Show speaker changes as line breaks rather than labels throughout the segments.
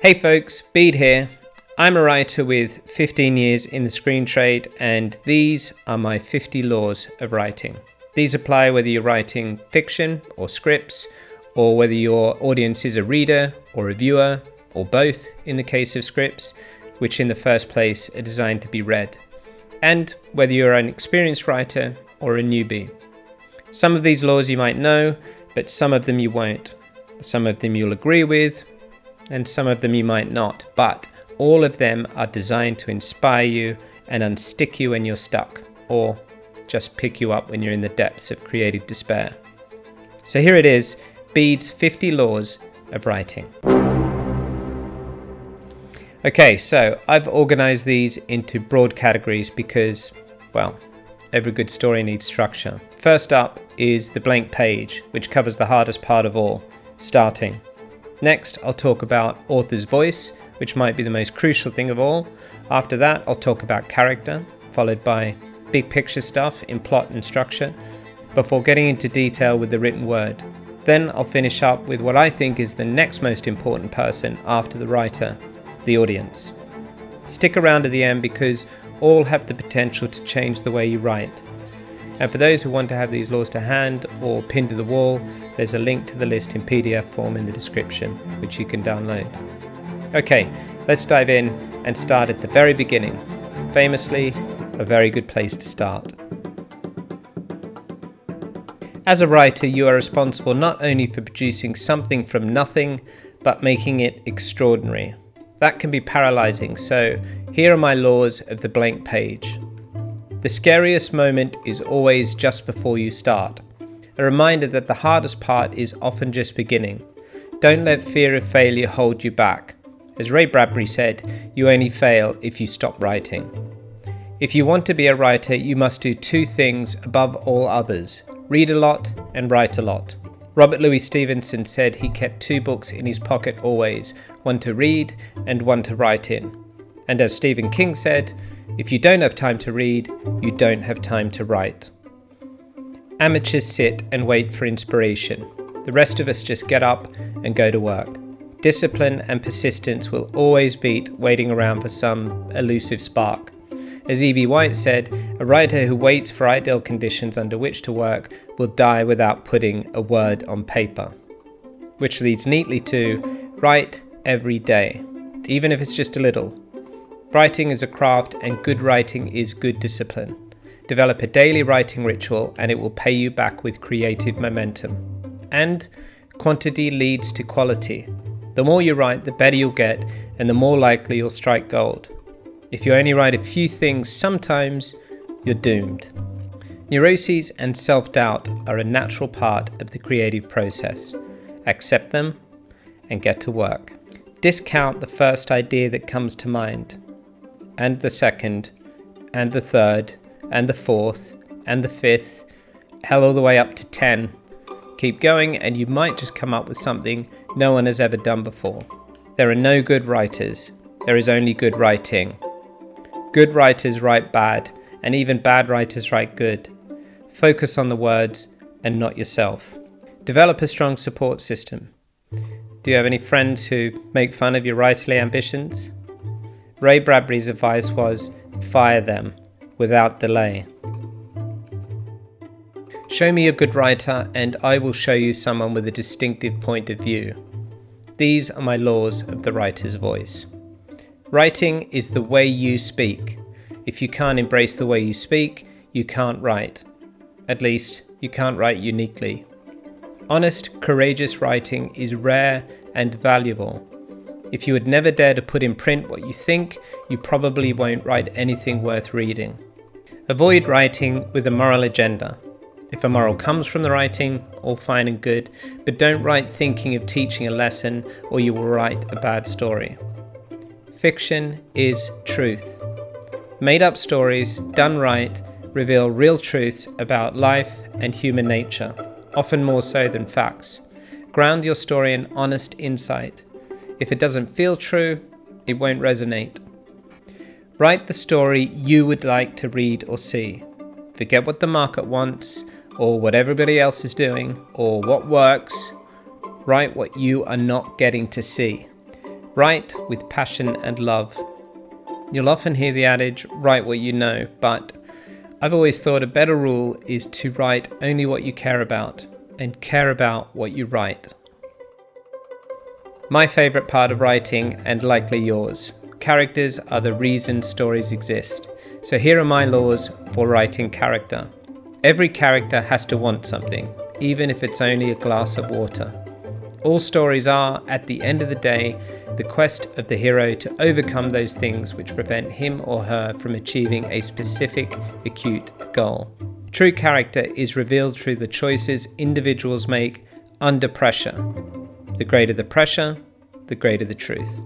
Hey folks, Bede here. I'm a writer with 15 years in the screen trade, and these are my 50 laws of writing. These apply whether you're writing fiction or scripts, or whether your audience is a reader or a viewer, or both in the case of scripts, which in the first place are designed to be read, and whether you're an experienced writer or a newbie. Some of these laws you might know, but some of them you won't. Some of them you'll agree with, and some of them you might not, but all of them are designed to inspire you and unstick you when you're stuck, or just pick you up when you're in the depths of creative despair. So here it is, Bede's 50 laws of writing. Okay, so I've organized these into broad categories because, well, every good story needs structure. First up is the blank page, which covers the hardest part of all, starting. Next, I'll talk about author's voice, which might be the most crucial thing of all. After that, I'll talk about character, followed by big picture stuff in plot and structure, before getting into detail with the written word. Then I'll finish up with what I think is the next most important person after the writer, the audience. Stick around to the end because all have the potential to change the way you write. And for those who want to have these laws to hand or pinned to the wall, there's a link to the list in PDF form in the description, which you can download. Okay, let's dive in and start at the very beginning. Famously, a very good place to start. As a writer, you are responsible not only for producing something from nothing, but making it extraordinary. That can be paralyzing, so here are my laws of the blank page. The scariest moment is always just before you start. A reminder that the hardest part is often just beginning. Don't let fear of failure hold you back. As Ray Bradbury said, you only fail if you stop writing. If you want to be a writer, you must do two things above all others: read a lot and write a lot. Robert Louis Stevenson said he kept two books in his pocket always, one to read and one to write in. And as Stephen King said, if you don't have time to read, you don't have time to write. Amateurs sit and wait for inspiration. The rest of us just get up and go to work. Discipline and persistence will always beat waiting around for some elusive spark. As E.B. White said, a writer who waits for ideal conditions under which to work will die without putting a word on paper. Which leads neatly to write every day, even if it's just a little. Writing is a craft, and good writing is good discipline. Develop a daily writing ritual and it will pay you back with creative momentum. And quantity leads to quality. The more you write, the better you'll get, and the more likely you'll strike gold. If you only write a few things, sometimes you're doomed. Neuroses and self-doubt are a natural part of the creative process. Accept them and get to work. Discount the first idea that comes to mind, and the second, and the third, and the fourth, and the fifth, hell all the way up to 10. Keep going and you might just come up with something no one has ever done before. There are no good writers, there is only good writing. Good writers write bad, and even bad writers write good. Focus on the words and not yourself. Develop a strong support system. Do you have any friends who make fun of your writerly ambitions? Ray Bradbury's advice was, fire them without delay. Show me a good writer and I will show you someone with a distinctive point of view. These are my laws of the writer's voice. Writing is the way you speak. If you can't embrace the way you speak, you can't write. At least, you can't write uniquely. Honest, courageous writing is rare and valuable. If you would never dare to put in print what you think, you probably won't write anything worth reading. Avoid writing with a moral agenda. If a moral comes from the writing, all fine and good, but don't write thinking of teaching a lesson or you will write a bad story. Fiction is truth. Made-up stories, done right, reveal real truths about life and human nature, often more so than facts. Ground your story in honest insight. If it doesn't feel true, it won't resonate. Write the story you would like to read or see. Forget what the market wants, or what everybody else is doing, or what works. Write what you are not getting to see. Write with passion and love. You'll often hear the adage, write what you know, but I've always thought a better rule is to write only what you care about, and care about what you write. My favourite part of writing, and likely yours, characters are the reason stories exist. So here are my laws for writing character. Every character has to want something, even if it's only a glass of water. All stories are, at the end of the day, the quest of the hero to overcome those things which prevent him or her from achieving a specific, acute goal. True character is revealed through the choices individuals make under pressure. The greater the pressure, the greater the truth.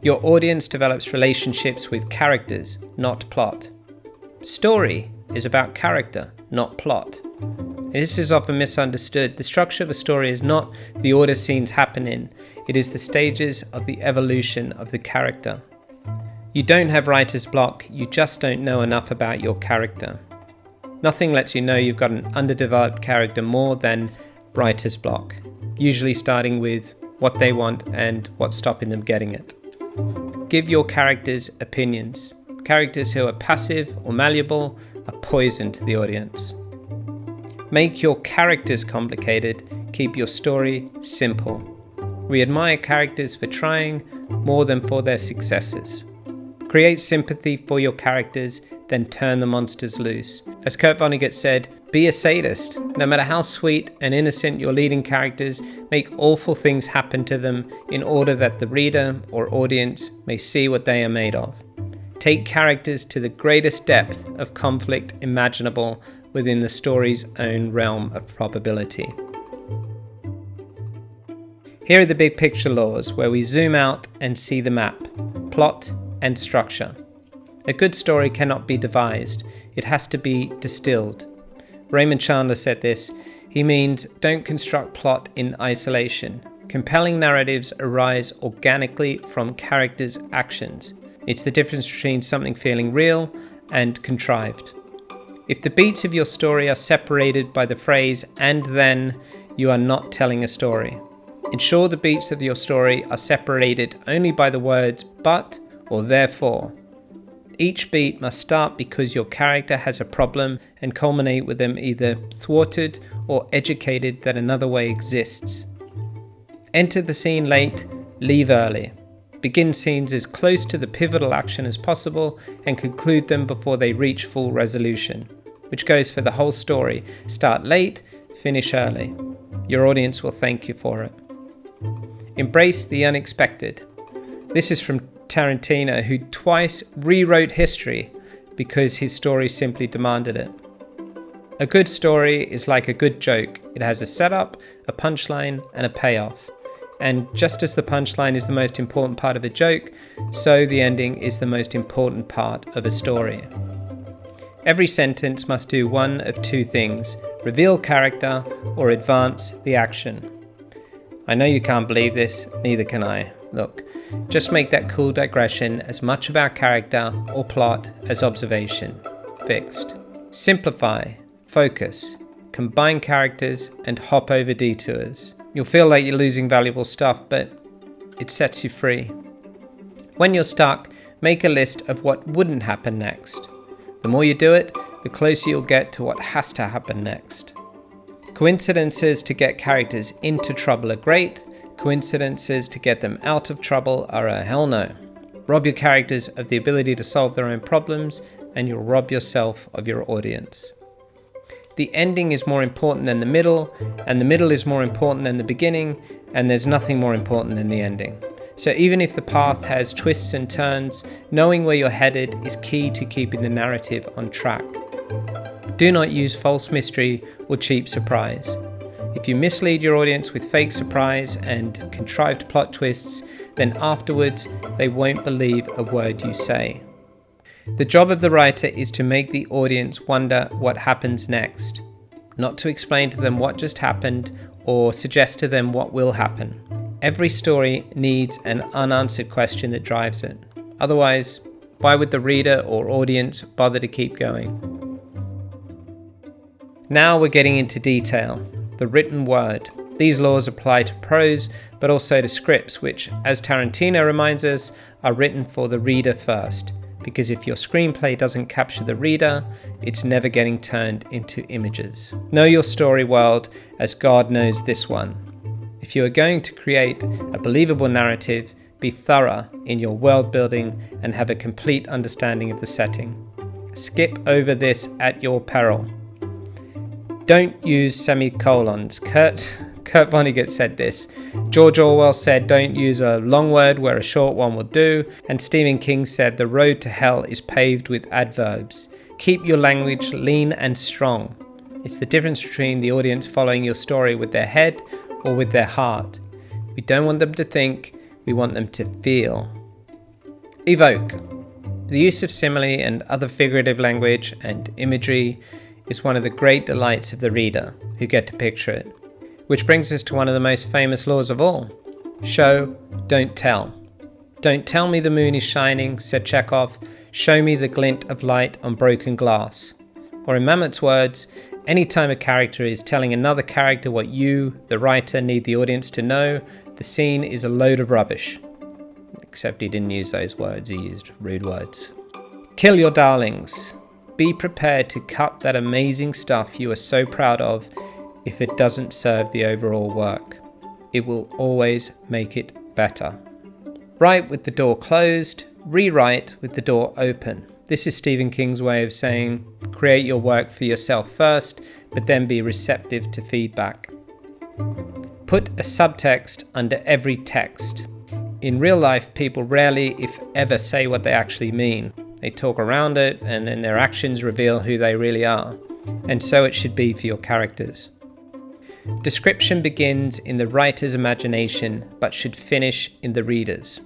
Your audience develops relationships with characters, not plot. Story is about character, not plot. This is often misunderstood. The structure of a story is not the order scenes happen in. It is the stages of the evolution of the character. You don't have writer's block, you just don't know enough about your character. Nothing lets you know you've got an underdeveloped character more than writer's block, usually starting with what they want and what's stopping them getting it. Give your characters opinions. Characters who are passive or malleable are poison to the audience. Make your characters complicated, keep your story simple. We admire characters for trying more than for their successes. Create sympathy for your characters, then turn the monsters loose. As Kurt Vonnegut said, be a sadist. No matter how sweet and innocent your leading characters, make awful things happen to them in order that the reader or audience may see what they are made of. Take characters to the greatest depth of conflict imaginable within the story's own realm of probability. Here are the big picture laws where we zoom out and see the map, plot and structure. A good story cannot be devised, it has to be distilled. Raymond Chandler said this. He means don't construct plot in isolation. Compelling narratives arise organically from characters' actions. It's the difference between something feeling real and contrived. If the beats of your story are separated by the phrase "and then," you are not telling a story. Ensure the beats of your story are separated only by the words "but" or "therefore." Each beat must start because your character has a problem and culminate with them either thwarted or educated that another way exists. Enter the scene late, leave early. Begin scenes as close to the pivotal action as possible and conclude them before they reach full resolution, which goes for the whole story. Start late, finish early. Your audience will thank you for it. Embrace the unexpected. This is from Tarantino, who twice rewrote history because his story simply demanded it. A good story is like a good joke. It has a setup, a punchline, and a payoff. And just as the punchline is the most important part of a joke, so the ending is the most important part of a story. Every sentence must do one of two things: reveal character or advance the action. I know you can't believe this, neither can I. Look, just make that cool digression as much about character or plot as observation. Fixed. Simplify, focus, combine characters, and hop over detours. You'll feel like you're losing valuable stuff, but it sets you free. When you're stuck, make a list of what wouldn't happen next. The more you do it, the closer you'll get to what has to happen next. Coincidences to get characters into trouble are great. Coincidences to get them out of trouble are a hell no. Rob your characters of the ability to solve their own problems, and you'll rob yourself of your audience. The ending is more important than the middle, and the middle is more important than the beginning, and there's nothing more important than the ending. So even if the path has twists and turns, knowing where you're headed is key to keeping the narrative on track. Do not use false mystery or cheap surprise. If you mislead your audience with fake surprise and contrived plot twists, then afterwards they won't believe a word you say. The job of the writer is to make the audience wonder what happens next, not to explain to them what just happened or suggest to them what will happen. Every story needs an unanswered question that drives it. Otherwise, why would the reader or audience bother to keep going? Now we're getting into detail. The written word. These laws apply to prose, but also to scripts, which, as Tarantino reminds us, are written for the reader first. Because if your screenplay doesn't capture the reader, it's never getting turned into images. Know your story world as God knows this one. If you are going to create a believable narrative, be thorough in your world building and have a complete understanding of the setting. Skip over this at your peril. Don't use semicolons. Kurt Vonnegut said this. George Orwell said don't use a long word where a short one will do. And Stephen King said the road to hell is paved with adverbs. Keep your language lean and strong. It's the difference between the audience following your story with their head or with their heart. We don't want them to think, we want them to feel. Evoke. The use of simile and other figurative language and imagery is one of the great delights of the reader who get to picture it. Which brings us to one of the most famous laws of all. Show, don't tell. Don't tell me the moon is shining, said Chekhov. Show me the glint of light on broken glass. Or in Mamet's words, any time a character is telling another character what you, the writer, need the audience to know, the scene is a load of rubbish. Except he didn't use those words, he used rude words. Kill your darlings. Be prepared to cut that amazing stuff you are so proud of if it doesn't serve the overall work. It will always make it better. Write with the door closed, rewrite with the door open. This is Stephen King's way of saying, create your work for yourself first, but then be receptive to feedback. Put a subtext under every text. In real life, people rarely, if ever, say what they actually mean. They talk around it, and then their actions reveal who they really are. And so it should be for your characters. Description begins in the writer's imagination, but should finish in the reader's.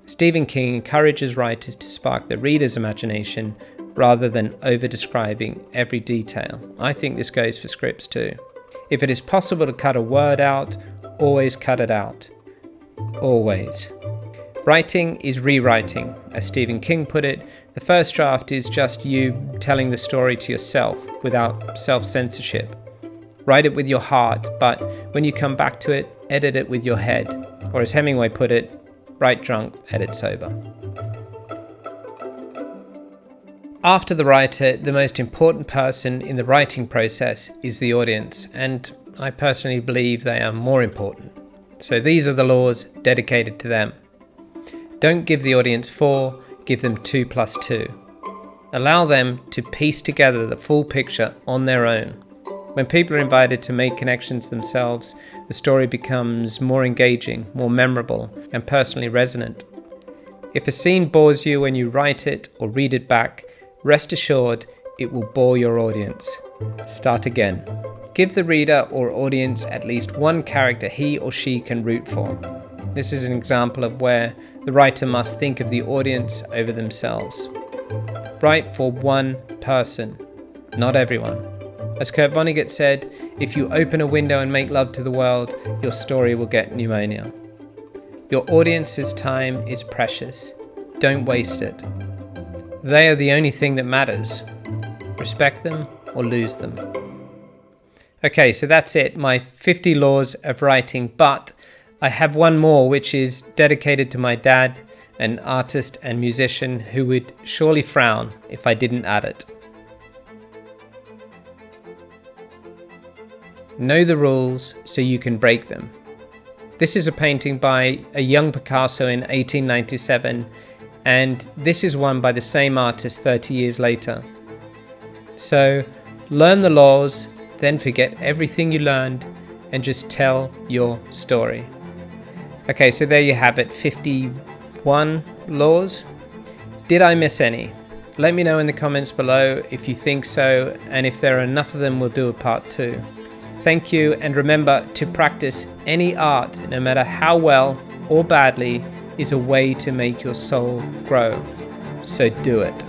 Stephen King encourages writers to spark the reader's imagination rather than over-describing every detail. I think this goes for scripts too. If it is possible to cut a word out, always cut it out. Always. Writing is rewriting. As Stephen King put it, the first draft is just you telling the story to yourself without self-censorship. Write it with your heart, but when you come back to it, edit it with your head. Or as Hemingway put it, write drunk, edit sober. After the writer, the most important person in the writing process is the audience, and I personally believe they are more important. So these are the laws dedicated to them. Don't give the audience 4, give them 2 + 2. Allow them to piece together the full picture on their own. When people are invited to make connections themselves, the story becomes more engaging, more memorable, and personally resonant. If a scene bores you when you write it or read it back, rest assured it will bore your audience. Start again. Give the reader or audience at least one character he or she can root for. This is an example of where the writer must think of the audience over themselves. Write for one person, not everyone. As Kurt Vonnegut said, if you open a window and make love to the world, your story will get pneumonia. Your audience's time is precious. Don't waste it. They are the only thing that matters. Respect them or lose them. Okay, so that's it, my 50 laws of writing, but I have one more which is dedicated to my dad, an artist and musician who would surely frown if I didn't add it. Know the rules so you can break them. This is a painting by a young Picasso in 1897, and this is one by the same artist 30 years later. So, learn the laws, then forget everything you learned, and just tell your story. Okay, so there you have it, 51 laws. Did I miss any? Let me know in the comments below if you think so, and if there are enough of them, we'll do a part 2. Thank you, and remember to practice any art, no matter how well or badly, is a way to make your soul grow. So do it.